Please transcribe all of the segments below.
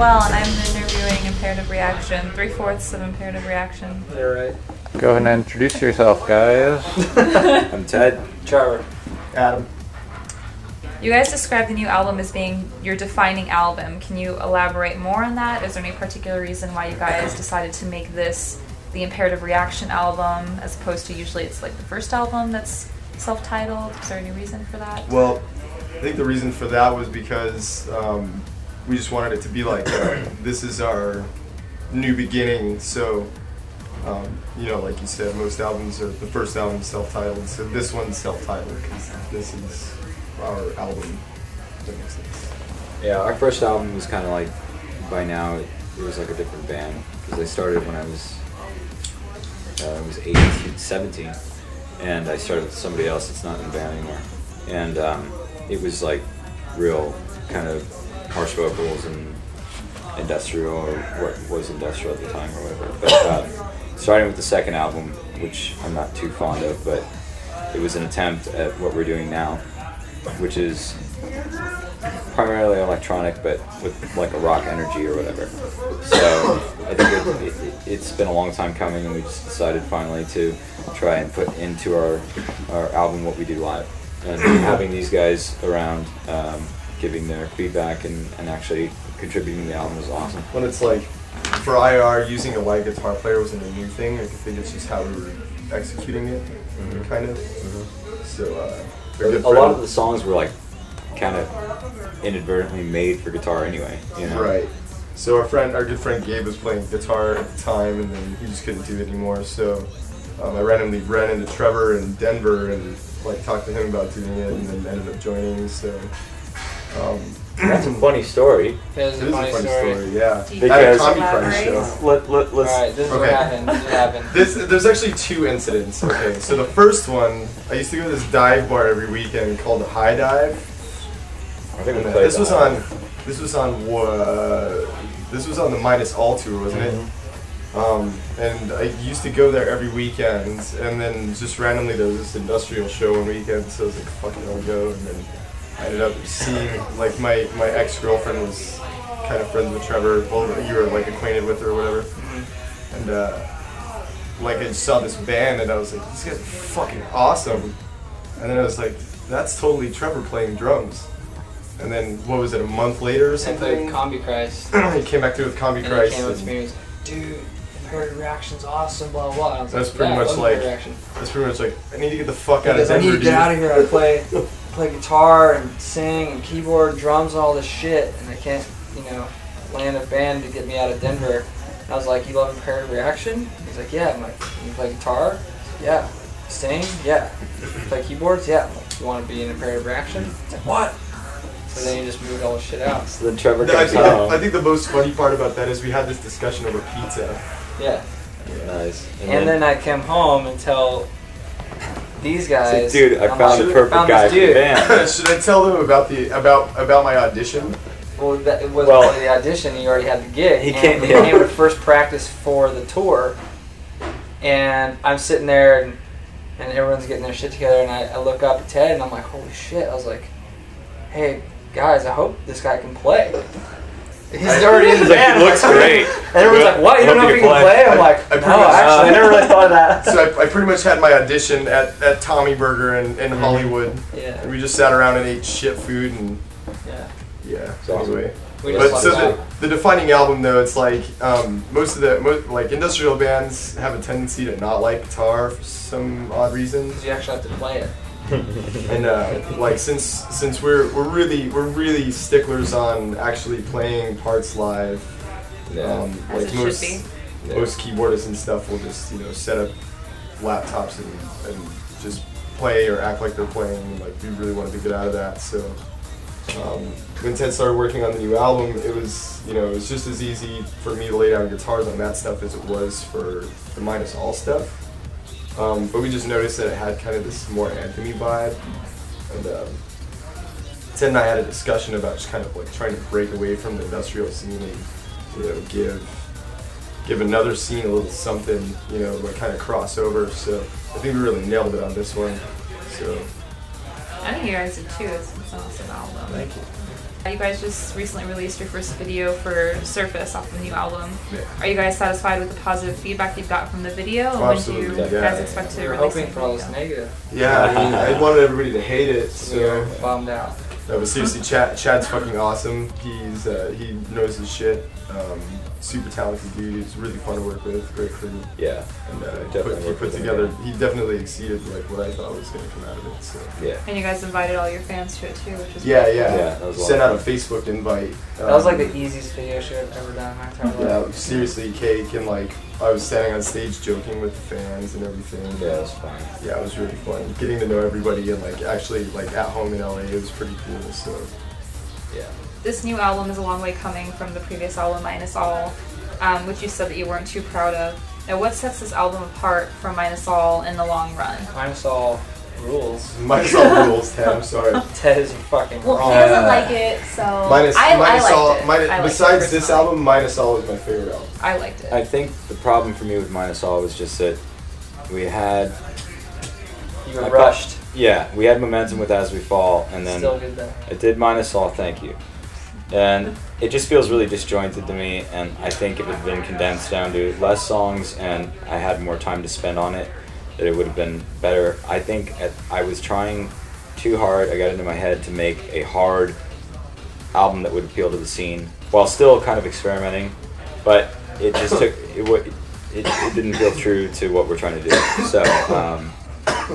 Noel, and I'm interviewing Imperative Reaction, 3/4 of Imperative Reaction. You're right. Go ahead and introduce yourself, guys. I'm Ted. Trevor. Adam. You guys described the new album as being your defining album. Can you elaborate more on that? Is there any particular reason why you guys decided to make this the Imperative Reaction album, as opposed to usually it's like the first album that's self-titled? Is there any reason for that? Well, I think the reason for that was because we just wanted it to be like, this is our new beginning. So, you know, like you said, most albums are, the first album is self-titled, so this one's self-titled because this is our album. That makes sense. Yeah, our first album was kind of like, by now, it was like a different band, because I started when I was 18, 17, and I started with somebody else that's not in the band anymore. And it was like real kind of harsh vocals and industrial, or what was industrial at the time or whatever. But starting with the second album, which I'm not too fond of, but it was an attempt at what we're doing now, which is primarily electronic, but with like a rock energy or whatever. So I think it's been a long time coming, and we just decided finally to try and put into our album what we do live. And having these guys around, giving their feedback and actually contributing to the album was awesome. When it's like, for IR, using a live guitar player wasn't a new thing. I think it's just how we were executing it, kind of. So, a lot of the songs were like kind of inadvertently made for guitar anyway, you know? Right. So our good friend Gabe was playing guitar at the time, and then he just couldn't do it anymore. So I randomly ran into Trevor in Denver and like talked to him about doing it, and then ended up joining. So that's a funny story. It is a funny story. Yeah. Because at a Comedy Price show. Let's. Alright, this is what happened. This is what happened. There's actually two incidents. Okay, so the first one, I used to go to this dive bar every weekend called the High Dive. I think we played This was on the Minus All tour, wasn't it? And I used to go there every weekend, and then just randomly there was this industrial show on weekends, so I was like, fuck it, I'll go. And then I ended up seeing, like, my ex-girlfriend was kind of friends with Trevor. Well, you were like acquainted with her or whatever. And like I just saw this band, and I was like, these guys are fucking awesome. And then I was like, that's totally Trevor playing drums. And then, what was it, a month later or something? Combi Christ. He came back through with Combi Christ. He came up to me and was like, dude, Imperative Reaction's awesome, blah, blah. I was That's like, pretty much like, Reaction. that's pretty much like, I need to get the fuck out of Because I Denver. need to get out of here. I play guitar and sing and keyboard, drums, and all this shit, and I can't, you know, land a band to get me out of Denver. And I was like, you love Imperative Reaction? He's like, yeah. I'm like, you play guitar? Yeah. Sing? Yeah. Play keyboards? Yeah. I'm like, you want to be in Imperative Reaction? It's like, what? So then you just moved all the shit out. So then Trevor I comes home. think the most funny part about that is we had this discussion over pizza. Yeah. Nice. And then I came home and tell these guys. It's like, dude, I found the perfect guy for the band. Should I tell them about my audition? Well, it wasn't really the audition. He already had the gig. He came to first practice for the tour, and I'm sitting there, and everyone's getting their shit together, and I look up at Ted, and I'm like, holy shit! I was like, hey guys, I hope this guy can play. He's already in the band. He looks great. And everyone's like, what? You don't know if he can play? I'm like, no, actually, I never really thought of that. So I pretty much had my audition at Tommy Burger in Hollywood. Yeah. And we just sat around and ate shit food and yeah. So anyway. But so the defining album though, it's like most like industrial bands have a tendency to not like guitar for some odd reason. Because you actually have to play it. And like since we're really sticklers on actually playing parts live. Like most keyboardists and stuff will just set up laptops and just play or act like they're playing. Like we really wanted to get out of that. So when Ted started working on the new album, it was it was just as easy for me to lay down guitars on that stuff as it was for the Minus All stuff. But we just noticed that it had kind of this more anthem-y vibe, and Ted and I had a discussion about just kind of like trying to break away from the industrial scene and give another scene a little something, like kind of crossover. So I think we really nailed it on this one. So I think you guys did too. It's an awesome album. Thank you. You guys just recently released your first video for Surface off the new album. Yeah. Are you guys satisfied with the positive feedback you've got from the video? And Absolutely, when do you guys expect to We were release hoping the for all this video? negative. Yeah, I mean, I wanted everybody to hate it, We were so. bummed out. No, but seriously, Chad's fucking awesome. He knows his shit. Super talented dude. He's really fun to work with. Great crew. Yeah. And Definitely he work put with him together. again. He definitely exceeded like what I thought was gonna come out of it. So. Yeah. And you guys invited all your fans to it too, which is Yeah, really yeah. cool. Yeah, that was a lot Sent of out a fun. Facebook invite. That was like the easiest video shoot I've ever done in my entire life. Yeah, seriously, cake and like I was standing on stage joking with the fans and everything. Yeah, it was fun. Yeah, it was really fun. Getting to know everybody and like actually like at home in LA, it was pretty cool. So. Yeah. This new album is a long way coming from the previous album, Minus All, which you said that you weren't too proud of. Now, what sets this album apart from Minus All in the long run? Minus all rules. Minus all rules, Ted. I'm sorry. Ted is fucking Well, wrong. he doesn't like it, so Minus I liked all. it. I liked Besides it this personally. album, Minus All is my favorite album. I liked it. I think the problem for me with Minus All was just that we had You were I rushed. yeah, we had momentum with As We Fall, and then Still good though. it did Minus All, thank you. And it just feels really disjointed to me, and I think if it had been condensed down to less songs and I had more time to spend on it, that it would have been better. I think I was trying too hard. I got into my head to make a hard album that would appeal to the scene, while still kind of experimenting, but it just took, it didn't feel true to what we're trying to do. So,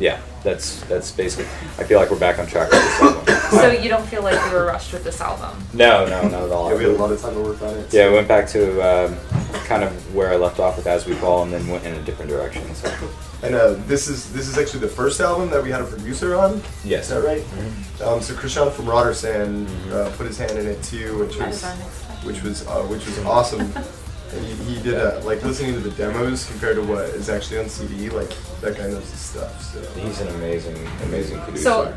yeah, that's basically, I feel like we're back on track with this album. So you don't feel like you were rushed with this album? No, not at all. Yeah, we had a lot of time to work on it. Yeah, we went back to kind of where I left off with As We Fall, and then went in a different direction. So. And this is actually the first album that we had a producer on. Yes. Is that right? Mm-hmm. So Krishan from Rotterdam put his hand in it too, which was awesome. And he did like listening to the demos compared to what is actually on CD. Like that guy knows his stuff. So. He's an amazing producer. So,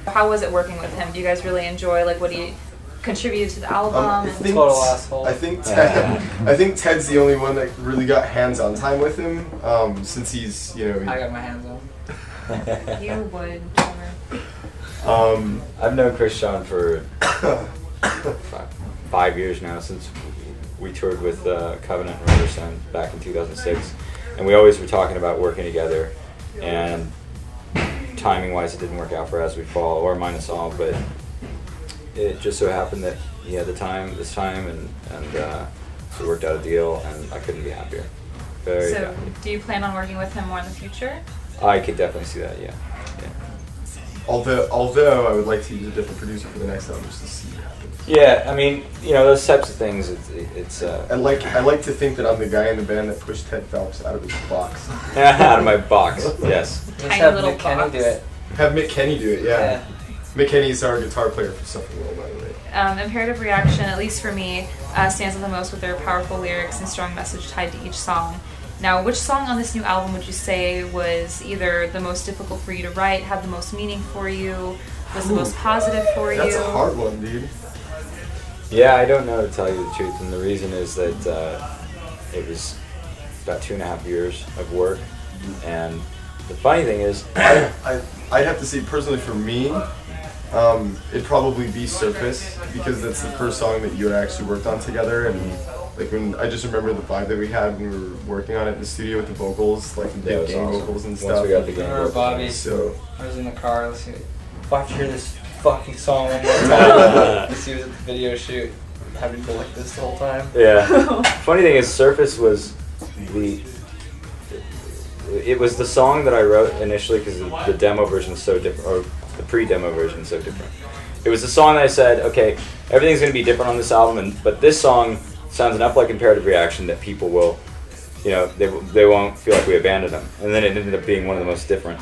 how was it working with him? Do you guys really enjoy like what he contributed to the album? Total asshole. I think Ted's the only one that really got hands-on time with him, since he's I got my hands on. You would. I've known Chris Sean for 5 years now, since we toured with Covenant and Riverside back in 2006, and we always were talking about working together, and timing-wise it didn't work out for As We Fall or Minus All, but it just so happened that he had the time this time, and we worked out a deal, and I couldn't be happier. Very So, happy. do you plan on working with him more in the future? I could definitely see that, yeah. Although I would like to use a different producer for the next album just to see what happens. Yeah, I mean, those types of things, it's I like to think that I'm the guy in the band that pushed Ted Phelps out of his box. out of my box, yes. Just Tiny have little Nick Kenny box. do it. Have Mick Kenny do it, yeah. Yeah. Mick Kenny is our guitar player for Something World, by the way. Imperative Reaction, at least for me, stands out the most with their powerful lyrics and strong message tied to each song. Now, which song on this new album would you say was either the most difficult for you to write, had the most meaning for you, was the most positive for you? That's a hard one, dude. Yeah, I don't know, to tell you the truth, and the reason is that it was about 2.5 years of work, and the funny thing is, I'd have to say personally for me, it'd probably be Surface, because that's the first song that you and I actually worked on together, and like when I just remember the vibe that we had when we were working on it in the studio with the vocals, like the Yeah, it big was gang awesome. vocals and Once stuff. we got the gang Remember vocals. Bobby? So I was in the car listening. If I have to hear this fucking song one more time, because he was at the video shoot, having to go like this the whole time. Yeah. Funny thing is, Surface was it was the song that I wrote initially, because the demo version is so different, or the pre-demo version is so different. It was the song that I said, okay, everything's going to be different on this album, but this song sounds enough like Imperative Reaction that people will, they won't feel like we abandoned them. And then it ended up being one of the most different,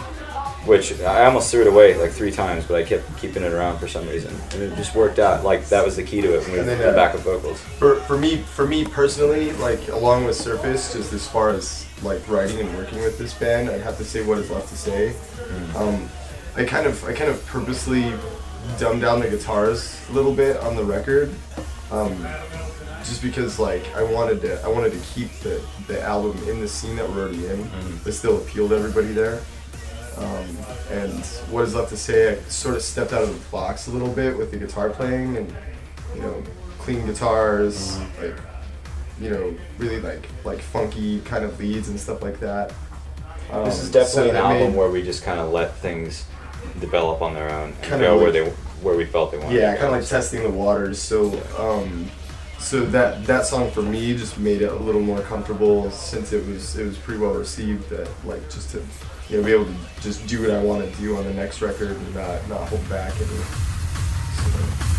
which I almost threw it away like 3 times, but I kept keeping it around for some reason. And it just worked out. Like, that was the key to it when we did backup vocals. for me personally, like along with Surface, just as far as like writing and working with this band, I'd have to say What Is Left to Say. I kind of purposely dumbed down the guitars a little bit on the record, just because like I wanted to keep the album in the scene that we're already in, but still appeal to everybody there. And What Is Left to Say, I sort of stepped out of the box a little bit with the guitar playing, and you know, clean guitars, like, you know, really like funky kind of leads and stuff like that. This is definitely so an album where we just kind of let things develop on their own and go where we felt they wanted. Yeah, kind of like testing the waters. So so that song for me just made it a little more comfortable, since it was pretty well received, that like just to, you know, be able to just do what I want to do on the next record and not hold back any. So.